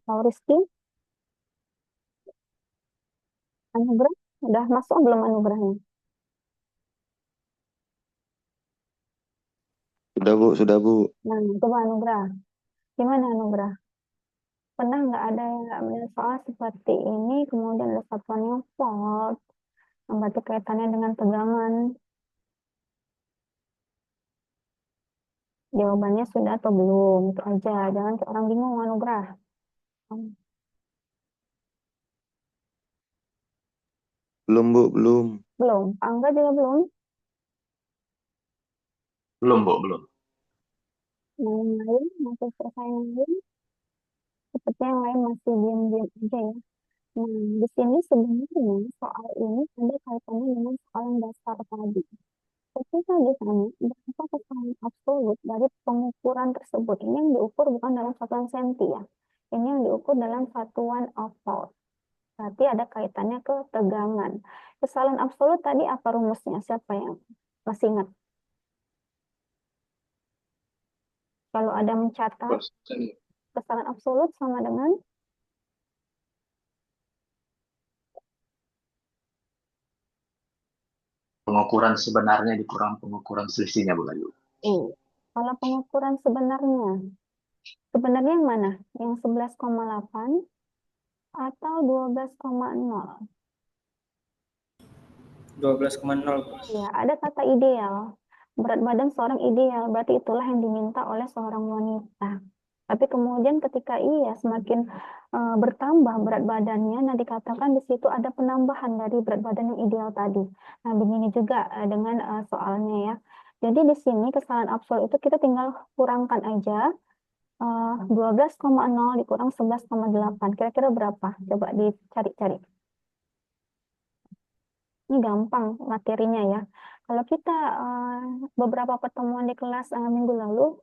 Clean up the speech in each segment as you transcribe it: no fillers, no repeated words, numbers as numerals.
Atau Rizky, Anugrah, udah masuk belum anugerahnya? Sudah Bu, sudah Bu. Nah, coba Anugrah. Gimana Anugrah? Pernah nggak ada yang nggak melihat soal seperti ini, kemudian ada satuan yang fault, yang berarti kaitannya dengan tegangan? Jawabannya sudah atau belum? Itu aja, jangan kayak orang bingung Anugrah. Belum Bu, belum. Belum, Pak Angga juga belum. Belum, Bu, belum. Nah, yang lain, masih selesai yang lain. Seperti yang lain masih diam-diam aja ya. Nah, di sini sebenarnya soal ini ada kaitannya dengan soal yang dasar tadi. Ketika ditanya berapa kesalahan absolut dari pengukuran tersebut, ini yang diukur bukan dalam satuan senti ya. Ini yang diukur dalam satuan volt. Berarti ada kaitannya ke tegangan. Kesalahan absolut tadi apa rumusnya? Siapa yang masih ingat? Kalau ada mencatat, kesalahan absolut sama dengan Pengukuran sebenarnya dikurang pengukuran selisihnya, Bu Ayu. kalau pengukuran sebenarnya. Sebenarnya yang mana? Yang 11,8 atau 12,0? 12,0. Ya, ada kata ideal. Berat badan seorang ideal, berarti itulah yang diminta oleh seorang wanita. Tapi kemudian ketika ia semakin bertambah berat badannya, nah dikatakan di situ ada penambahan dari berat badan yang ideal tadi. Nah, begini juga dengan soalnya ya. Jadi di sini kesalahan absolut itu kita tinggal kurangkan aja 12,0 dikurang 11,8. Kira-kira berapa? Coba dicari-cari. Ini gampang materinya ya. Kalau kita beberapa pertemuan di kelas minggu lalu,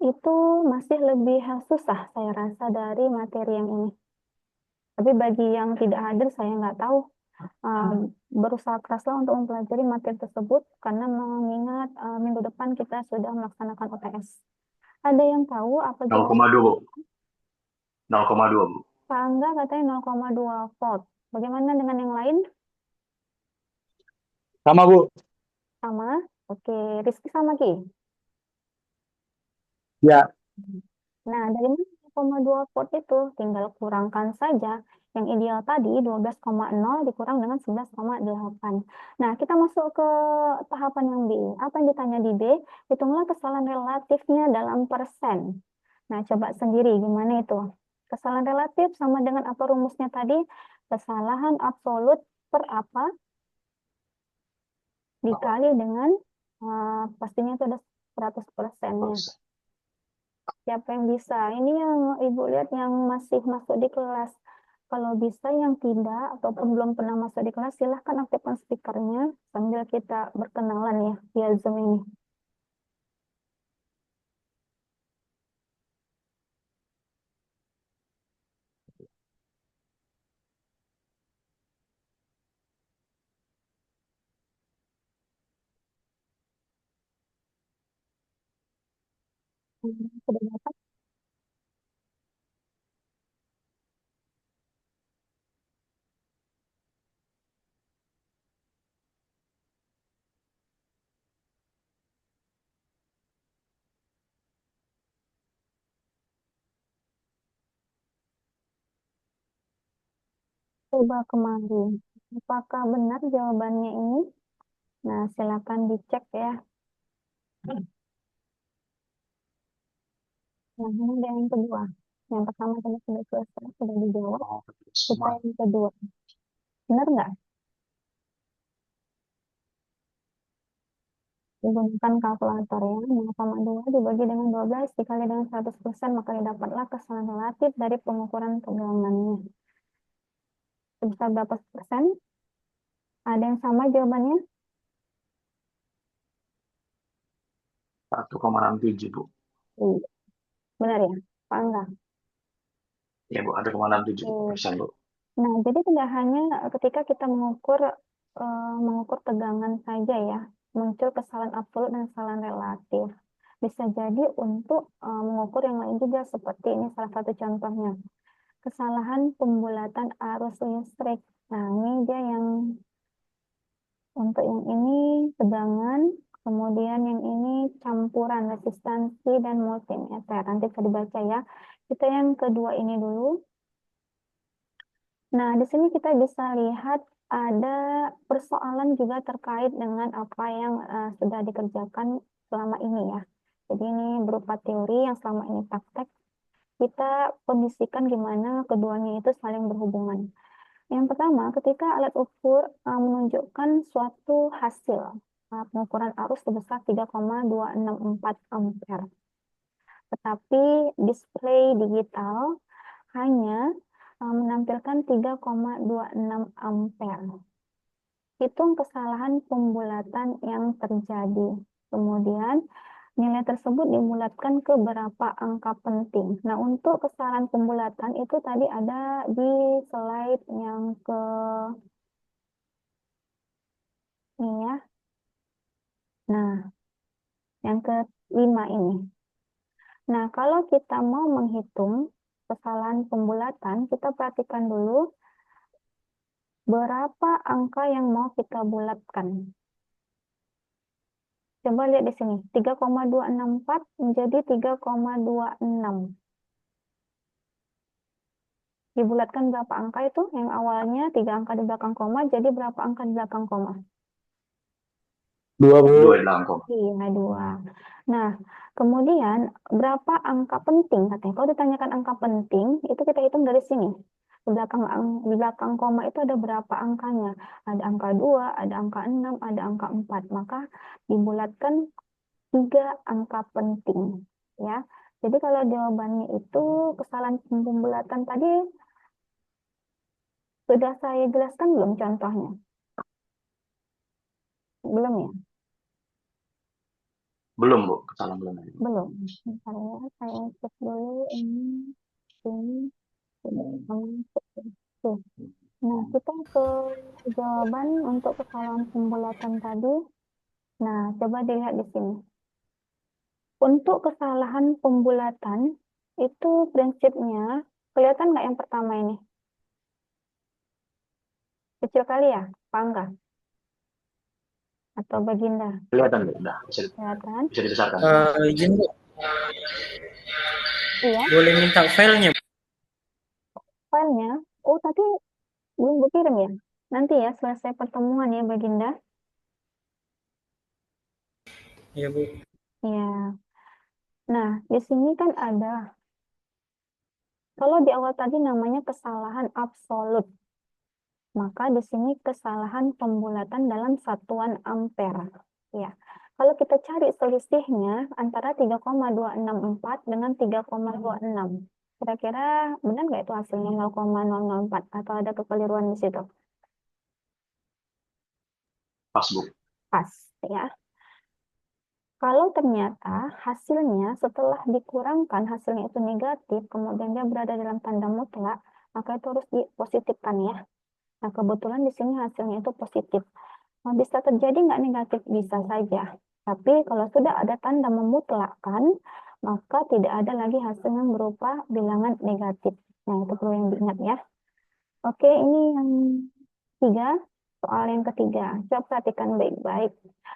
itu masih lebih susah saya rasa dari materi yang ini. Tapi bagi yang tidak hadir, saya nggak tahu. Berusaha keraslah untuk mempelajari materi tersebut karena mengingat minggu depan kita sudah melaksanakan UTS. Ada yang tahu apa jawaban 0,2, Bu. 0,2, Bu. Pak Angga katanya 0,2 volt. Bagaimana dengan yang lain? Sama, Bu. Sama? Oke, Rizky sama Ki? Ya. Nah, dari mana 0,2 volt itu? Tinggal kurangkan saja. Yang ideal tadi 12,0 dikurang dengan 11,8. Nah, kita masuk ke tahapan yang B. Apa yang ditanya di B? Hitunglah kesalahan relatifnya dalam persen. Nah, coba sendiri gimana itu? Kesalahan relatif sama dengan apa rumusnya tadi? Kesalahan absolut per apa? Dikali dengan pastinya itu ada 100%-nya. Siapa yang bisa? Ini yang Ibu lihat yang masih masuk di kelas. Kalau bisa yang tidak ataupun belum pernah masuk di kelas, silahkan aktifkan speakernya sambil kita berkenalan ya via Zoom ini. Sudah dapat? Coba kemarin. Apakah benar jawabannya ini? Nah, silakan dicek ya. Nah, ini ada yang kedua. Yang pertama tadi sudah selesai, sudah dijawab. Kita yang kedua. Benar nggak? Menggunakan kalkulator ya, 0,2 dibagi dengan 12 dikali dengan 100%, maka didapatlah kesalahan relatif dari pengukuran tegangannya. Sebesar berapa persen? Ada yang sama jawabannya? 1,67, Bu. Iya. Benar ya, Pak Angga? Ya, Bu, 1,67%, Bu. Nah, jadi tidak hanya ketika kita mengukur tegangan saja ya, muncul kesalahan absolut dan kesalahan relatif. Bisa jadi untuk mengukur yang lain juga seperti ini salah satu contohnya. kesalahan pembulatan arus listrik. Nah, ini dia yang untuk yang ini tegangan, kemudian yang ini campuran resistansi dan multimeter. Nanti bisa dibaca ya. Kita yang kedua ini dulu. Nah, di sini kita bisa lihat ada persoalan juga terkait dengan apa yang sudah dikerjakan selama ini ya. Jadi ini berupa teori yang selama ini praktek. Kita kondisikan gimana keduanya itu saling berhubungan. Yang pertama, ketika alat ukur menunjukkan suatu hasil pengukuran arus sebesar 3,264 ampere. Tetapi display digital hanya menampilkan 3,26 ampere. Hitung kesalahan pembulatan yang terjadi. Kemudian nilai tersebut dibulatkan ke berapa angka penting. Nah, untuk kesalahan pembulatan itu tadi ada di slide yang ke ini ya. Nah, yang kelima ini. Nah, kalau kita mau menghitung kesalahan pembulatan, kita perhatikan dulu berapa angka yang mau kita bulatkan. Coba lihat di sini, 3,264 menjadi 3,26. Dibulatkan berapa angka itu? Yang awalnya 3 angka di belakang koma, jadi berapa angka di belakang koma? 2, Bu. 2 di belakang koma. Iya, 2. Nah, kemudian berapa angka penting katanya? Kalau ditanyakan angka penting, itu kita hitung dari sini. Di belakang koma itu ada berapa angkanya? Ada angka 2, ada angka 6, ada angka 4. Maka dibulatkan 3 angka penting. Ya. Jadi kalau jawabannya itu kesalahan pembulatan tadi sudah saya jelaskan belum contohnya? Belum ya? Belum, Bu. Kesalahan belum. Belum. Bentar ya, saya cek dulu ini. Tuh. Nah, kita ke jawaban untuk kesalahan pembulatan tadi. Nah, coba dilihat di sini. Untuk kesalahan pembulatan, itu prinsipnya, kelihatan nggak yang pertama ini? Kecil kali ya, Pak Angga? Atau Baginda? Kelihatan, Bu. Udah. Kelihatan? Bisa dibesarkan. Izin, Bu. Iya, Boleh minta filenya? filenya. Oh, tapi belum gue kirim ya? Nanti ya, selesai pertemuan ya, Baginda. Iya, Bu. Ya. Nah, di sini kan ada, kalau di awal tadi namanya kesalahan absolut, maka di sini kesalahan pembulatan dalam satuan ampere. Ya. Kalau kita cari selisihnya antara 3,264 dengan 3,26. Kira-kira benar nggak itu hasilnya 0,004 atau ada kekeliruan di situ? Pas, Bu. Pas, ya. Kalau ternyata hasilnya setelah dikurangkan hasilnya itu negatif, kemudian dia berada dalam tanda mutlak, maka itu harus dipositifkan ya. Nah, kebetulan di sini hasilnya itu positif. Nah, bisa terjadi nggak negatif? Bisa saja. Tapi kalau sudah ada tanda memutlakkan, maka tidak ada lagi hasil yang berupa bilangan negatif. Nah, itu perlu yang diingat ya. Oke, ini yang tiga. Soal yang ketiga. Coba perhatikan baik-baik.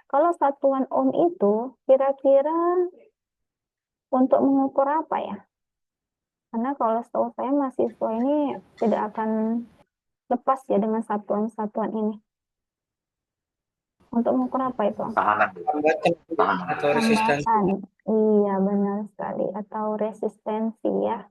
Kalau satuan ohm itu kira-kira untuk mengukur apa ya? Karena kalau setahu saya mahasiswa ini tidak akan lepas ya dengan satuan-satuan ini. Untuk mengukur apa itu? Tahanan, Bu. Hambatan Tahanan. atau resistansi. Hambatan. Iya, benar sekali. Atau resistensi ya.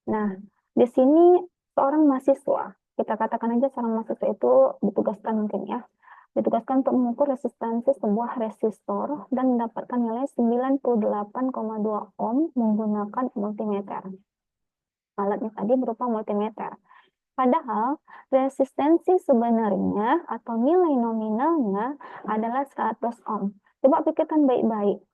Nah, di sini seorang mahasiswa, kita katakan aja seorang mahasiswa itu ditugaskan mungkin ya, ditugaskan untuk mengukur resistansi sebuah resistor dan mendapatkan nilai 98,2 ohm menggunakan multimeter. Alatnya tadi berupa multimeter. Padahal resistensi sebenarnya atau nilai nominalnya adalah 100 ohm. Coba pikirkan baik-baik.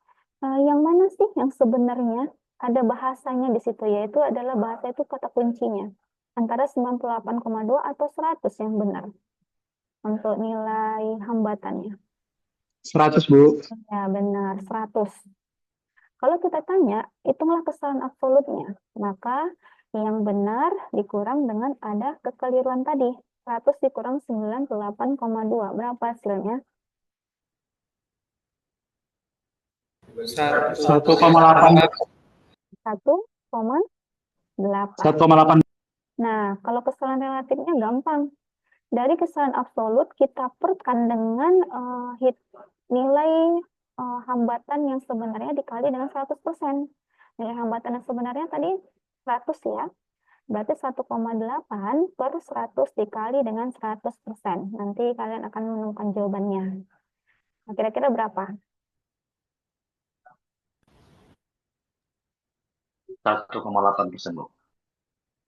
Yang mana sih yang sebenarnya ada bahasanya di situ, yaitu adalah bahasa itu kata kuncinya. Antara 98,2 atau 100 yang benar untuk nilai hambatannya. 100, Bu. Ya, benar, 100. Kalau kita tanya, hitunglah kesalahan absolutnya. Maka Yang benar dikurang dengan ada kekeliruan tadi. 100 dikurang 98,2. Berapa hasilnya? 1,8. 1,8. 1,8. Nah, kalau kesalahan relatifnya gampang. Dari kesalahan absolut kita perkan dengan nilai hambatan yang sebenarnya dikali dengan 100%. Nilai hambatan yang sebenarnya tadi 100 ya. Berarti 1,8 per 100 dikali dengan 100%. Nanti kalian akan menemukan jawabannya. Nah, kira-kira berapa? 1,8%, Bu.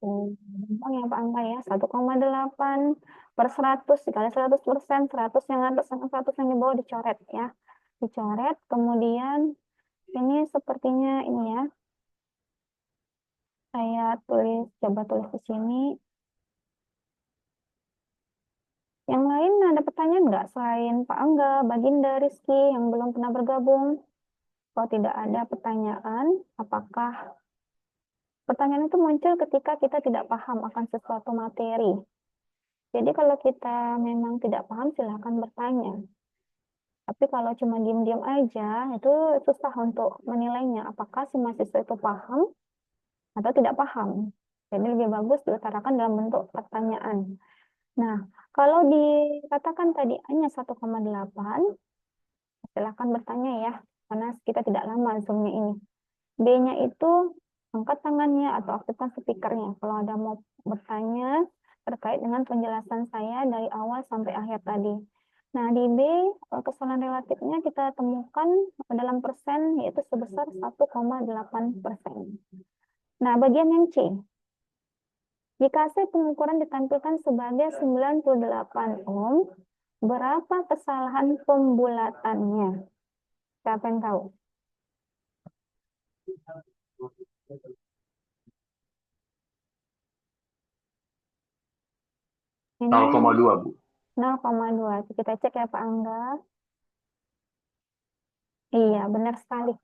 Gampang ya Pak Angka ya. 1,8 per 100 dikali 100%. 100 yang atas sama 100 yang di bawah dicoret ya. Dicoret, kemudian ini sepertinya ini ya. Saya coba tulis di sini. Yang lain ada pertanyaan nggak selain Pak Angga, Baginda, Rizky yang belum pernah bergabung? Kalau tidak ada pertanyaan, apakah pertanyaan itu muncul ketika kita tidak paham akan sesuatu materi? Jadi kalau kita memang tidak paham, silahkan bertanya. Tapi kalau cuma diam-diam aja, itu susah untuk menilainya. Apakah si mahasiswa itu paham atau tidak paham? Jadi lebih bagus diutarakan dalam bentuk pertanyaan. Nah, kalau dikatakan tadi hanya 1,8, silahkan bertanya ya, karena kita tidak lama zoomnya ini. B-nya itu angkat tangannya atau aktifkan speakernya kalau ada mau bertanya terkait dengan penjelasan saya dari awal sampai akhir tadi. Nah, di B, kesalahan relatifnya kita temukan dalam persen, yaitu sebesar 1,8%. Nah, bagian yang C. Jika hasil pengukuran ditampilkan sebagai 98 ohm, berapa kesalahan pembulatannya? Siapa yang tahu? Ini 0,2, Bu. 0,2. Kita cek ya Pak Angga. Iya, benar sekali.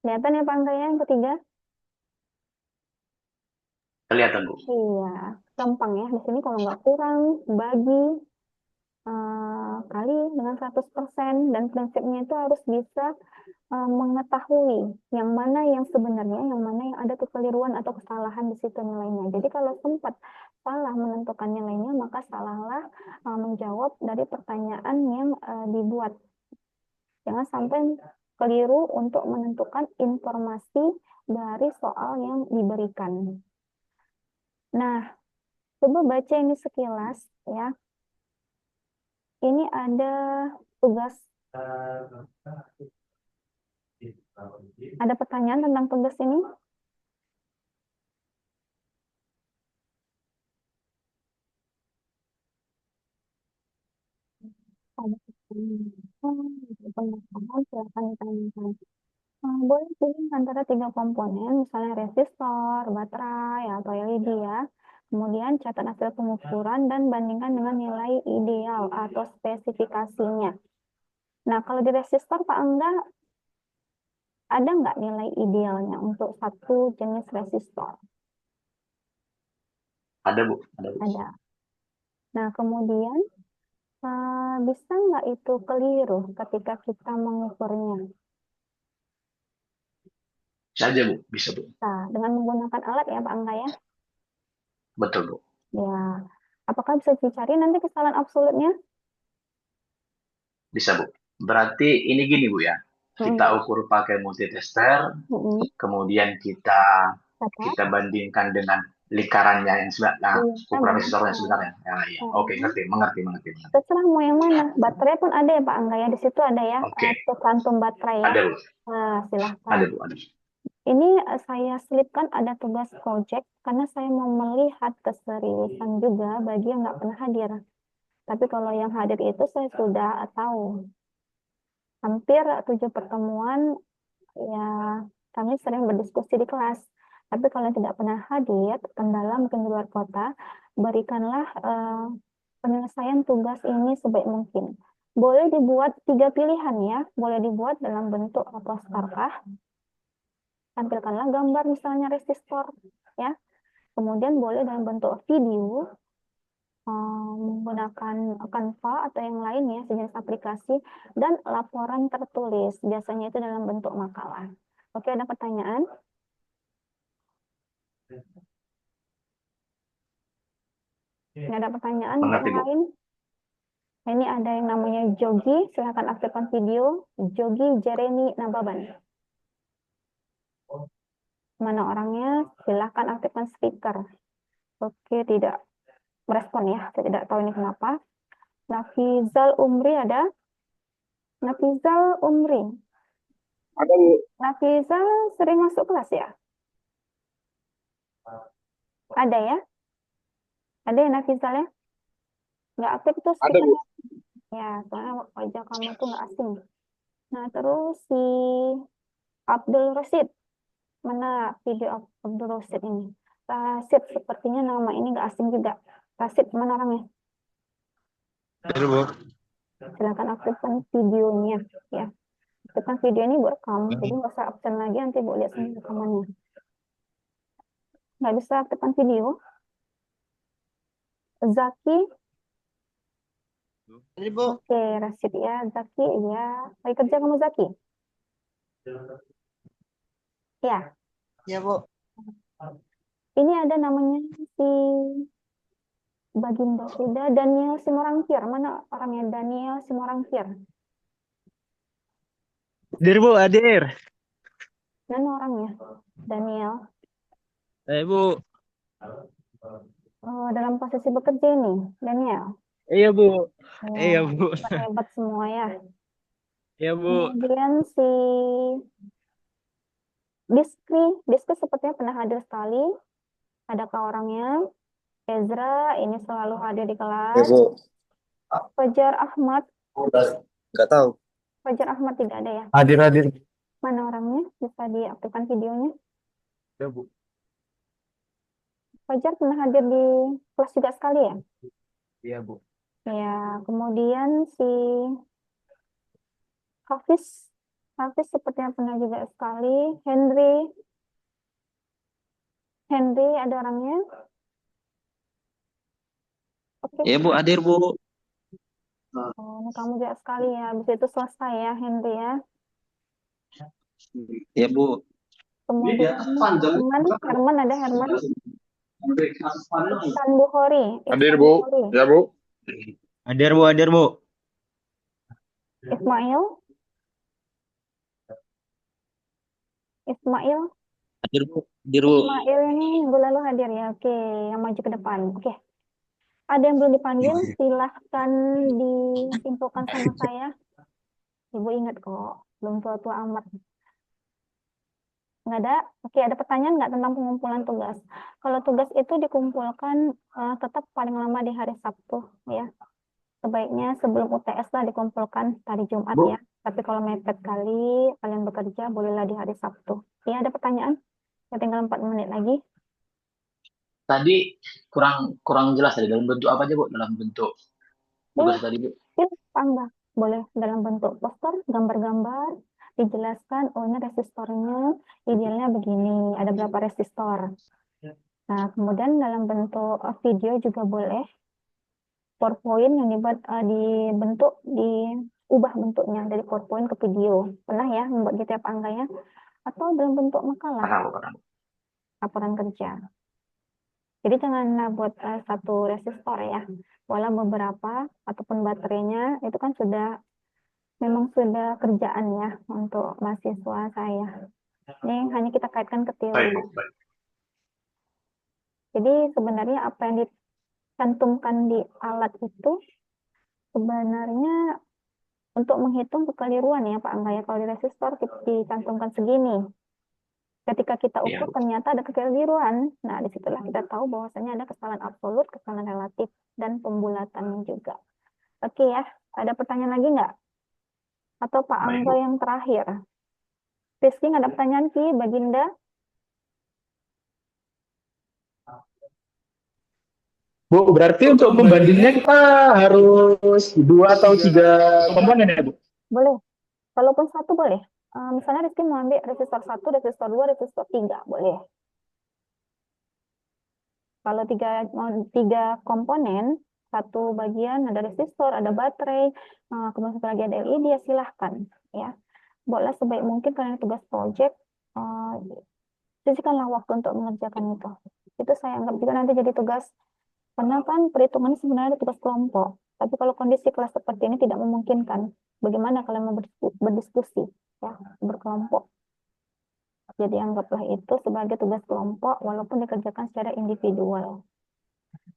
Kelihatan ya Pak Angga ya, yang ketiga? Kelihatan, Bu. Iya, gampang ya. Di sini kalau nggak kurang, bagi kali dengan 100%. Dan prinsipnya itu harus bisa mengetahui yang mana yang sebenarnya, yang mana yang ada kekeliruan atau kesalahan di situ nilainya. Jadi kalau sempat salah menentukan nilainya, maka salahlah menjawab dari pertanyaan yang dibuat. Jangan sampai keliru untuk menentukan informasi dari soal yang diberikan. Nah, coba baca ini sekilas ya. Ini ada tugas. Ada pertanyaan tentang tugas ini? Ada pertanyaan, silakan ditanyakan. Boleh pilih antara 3 komponen, misalnya resistor, baterai, atau LED ya. Kemudian catat hasil pengukuran dan bandingkan dengan nilai ideal atau spesifikasinya. Nah, kalau di resistor, Pak Angga, ada nggak nilai idealnya untuk satu jenis resistor? Ada, Bu. Ada, Bu. Ada. Nah, kemudian bisa nggak itu keliru ketika kita mengukurnya? Bisa aja, Bu. Bisa, Bu. Nah, dengan menggunakan alat ya, Pak Angga ya? Betul, Bu. Ya. Apakah bisa dicari nanti kesalahan absolutnya? Bisa, Bu. Berarti ini gini, Bu ya. Kita ukur pakai multitester, kemudian kita Catat. bandingkan dengan lingkarannya yang sebenarnya, ukuran resistornya sebenarnya. Ya, iya. Oke, mengerti. Terserah mau yang mana. Baterai pun ada ya Pak Angga ya. Di situ ada ya. Oke. Cantum baterai ya. Ada, Bu. Nah, silahkan. Ada, Bu. Ada. Ini saya selipkan ada tugas project karena saya mau melihat keseriusan juga bagi yang nggak pernah hadir. Tapi kalau yang hadir itu saya sudah tahu. Hampir 7 pertemuan ya kami sering berdiskusi di kelas. Tapi kalau yang tidak pernah hadir, kendala mungkin di luar kota, berikanlah penyelesaian tugas ini sebaik mungkin. Boleh dibuat 3 pilihan ya, boleh dibuat dalam bentuk poster kah? Tampilkanlah gambar misalnya resistor ya. Kemudian boleh dalam bentuk video, menggunakan Canva atau yang lainnya, sejenis aplikasi, dan laporan tertulis. Biasanya itu dalam bentuk makalah. Oke, ada pertanyaan? Nggak ada pertanyaan untuk Mengerti, yang Bu. lain? Ini ada yang namanya Jogi, silahkan aktifkan video. Jogi Jeremy Nababan. Mana orangnya? Silahkan aktifkan speaker. Oke, tidak merespon ya. Saya tidak tahu ini kenapa. Nafizal Umri ada? Nafizal Umri. Ada, Bu. Nafizal sering masuk kelas ya? Ada ya? Ada ya Nafizal ya? Nggak aktif tuh Ada, Bu. speakernya. Ya, soalnya wajah kamu tuh nggak asing. Nah, terus si Abdul Rosid. Mana video Abdul Rosid ini? Rasid, sepertinya nama ini nggak asing juga. Rasid, mana orangnya? Ada, Bu. Silakan aktifkan videonya ya. Aktifkan video ini buat kamu, jadi nggak usah absen lagi, nanti Bu lihat sendiri rekamannya. Nggak bisa aktifkan video. Zaki, Ini, Bu. oke, Rasid ya, Zaki ya. Lagi kerja kamu Zaki? Ya, Ya, Bu. ini ada namanya si Baginda Suda, Daniel Simorangkir. Mana orangnya Daniel Simorangkir? Hadir, Bu, hadir. Mana orangnya? Daniel. Bu. Oh, dalam posisi bekerja ini, Daniel. Iya, Bu. Ya, Iya, Bu. hebat semua ya. Iya, Bu. Kemudian si Diski sepertinya pernah hadir sekali. Adakah orangnya? Ezra, ini selalu hadir di Ya, kelas. Bu. Fajar Ahmad. Nggak tahu. Fajar Ahmad tidak ada ya? Hadir. Mana orangnya? Bisa diaktifkan videonya. Ya, Bu. Fajar pernah hadir di kelas juga sekali ya? Iya, Bu. Ya, kemudian si Hafiz. Hafiz sepertinya pernah juga sekali. Henry ada orangnya? Oke. Iya, Bu, hadir, Bu. Oh, ini kamu juga sekali ya. Habis itu selesai ya, Henry ya. Iya, Bu. Kemudian Herman ada Herman. Ihsan Bukhari. Hadir, Ihsan Bu. Bukhari. Ya, Bu. Hadir, Bu, hadir, Bu. Ismail. Ismail. Hadir, Bu. Hadir, Bu. Ismail ini minggu lalu hadir ya. Oke, yang maju ke depan. Oke. Ada yang belum dipanggil, silahkan disimpulkan sama saya. Ibu ingat kok, belum tua-tua amat. Nggak ada? Oke, ada pertanyaan nggak tentang pengumpulan tugas? Kalau tugas itu dikumpulkan tetap paling lama di hari Sabtu ya. Sebaiknya sebelum UTS lah dikumpulkan hari Jumat Bu. ya. Tapi kalau mepet kali kalian bekerja, bolehlah di hari Sabtu. Ya, ada pertanyaan? Ya, tinggal 4 menit lagi. Tadi kurang jelas tadi dalam bentuk apa aja, Bu? Dalam bentuk tugas tadi, Bu. Tambah. Boleh dalam bentuk poster, gambar-gambar, dijelaskan, oh ini resistornya, idealnya begini, ada berapa resistor. Nah, kemudian dalam bentuk video juga boleh, PowerPoint yang diubah bentuknya dari PowerPoint ke video. Pernah ya membuat gitu ya Pak Angga ya? Atau dalam bentuk makalah, Pernah, Bu. laporan kerja. Jadi jangan buat satu resistor ya, walau beberapa ataupun baterainya itu kan memang sudah kerjaan ya untuk mahasiswa saya. Ini hanya kita kaitkan ke teori. Baik, Bu. Baik. Jadi sebenarnya apa yang dicantumkan di alat itu sebenarnya untuk menghitung kekeliruan ya Pak Angga ya. Kalau di resistor dicantumkan segini. Ketika kita Iya, ukur Bu. ternyata ada kekeliruan. Nah, disitulah kita tahu bahwasanya ada kesalahan absolut, kesalahan relatif, dan pembulatannya juga. Oke ya, ada pertanyaan lagi nggak? Atau Pak Baik, Angga Bu. yang terakhir? Rizky, nggak ada pertanyaan Ki, Baginda? Bu, berarti untuk membandingnya kita harus 2 atau 3 komponen ya, Bu? Boleh. Kalaupun satu boleh. Misalnya Rizky mau ambil resistor 1, resistor 2, resistor 3. Boleh. Kalau tiga komponen, satu bagian ada resistor, ada baterai, kemudian satu lagi ada LED, ya silahkan ya. Boleh sebaik mungkin kalian tugas project, sisihkanlah waktu untuk mengerjakan itu. Itu saya anggap juga nanti jadi tugas, karena kan perhitungannya sebenarnya ada tugas kelompok. Tapi kalau kondisi kelas seperti ini tidak memungkinkan, bagaimana kalian mau berdiskusi ya, berkelompok. Jadi anggaplah itu sebagai tugas kelompok walaupun dikerjakan secara individual.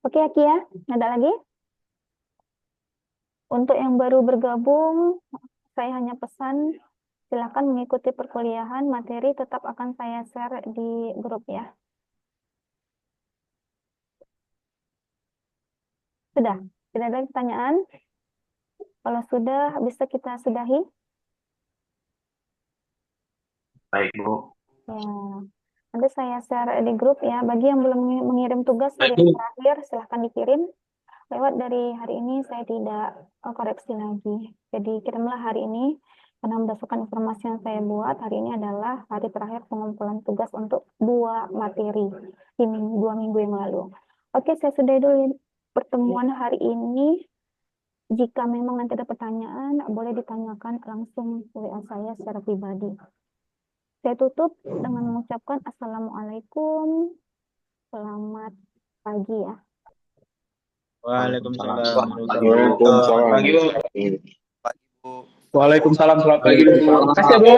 Oke, Aki ya, ada lagi? Untuk yang baru bergabung, saya hanya pesan silakan mengikuti perkuliahan, materi tetap akan saya share di grup ya. Sudah? Tidak ada pertanyaan? Kalau sudah, bisa kita sudahi? Baik, Bu. Ya, nanti saya share di grup ya. Bagi yang belum mengirim tugas hari Baik, Bu. terakhir, silahkan dikirim. Lewat dari hari ini saya tidak koreksi lagi. Jadi kirimlah hari ini, karena berdasarkan informasi yang saya buat, hari ini adalah hari terakhir pengumpulan tugas untuk 2 materi di 2 minggu yang lalu. Oke, saya sudahi dulu pertemuan hari ini. Jika memang nanti ada pertanyaan, boleh ditanyakan langsung WA saya secara pribadi. Saya tutup dengan mengucapkan Assalamualaikum. Selamat pagi ya. Waalaikumsalam. Waalaikumsalam. Pagi, Bu. Pagi, Bu. Waalaikumsalam. Selamat pagi, Bu. Terima kasih, Bu.